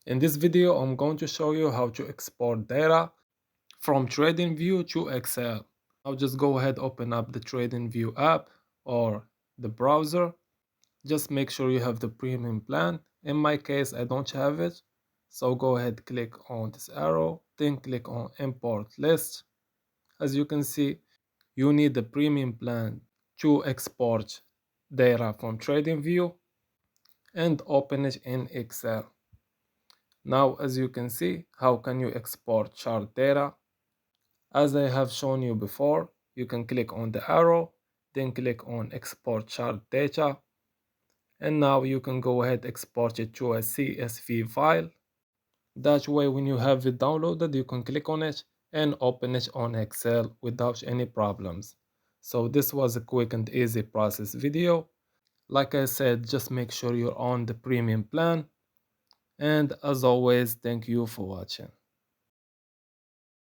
In this video, I'm going to show you how to export data from Tradingview to Excel. I'll just go ahead, open up the Tradingview app or the browser. Just make sure you have the premium plan. In my case, I don't have it. So go ahead, click on this arrow, then click on import list. As you can see, you need the premium plan to export data from TradingView and open it in Excel. Now, as you can see, how can you export chart data? As I have shown you before, you can click on the arrow, then click on export chart data, and now you can go ahead export it to a CSV file. That way, when you have it downloaded, you can click on it and open it on Excel without any problems. So this was a quick and easy process video. Like I said, just make sure you're on the premium plan. And as always, thank you for watching.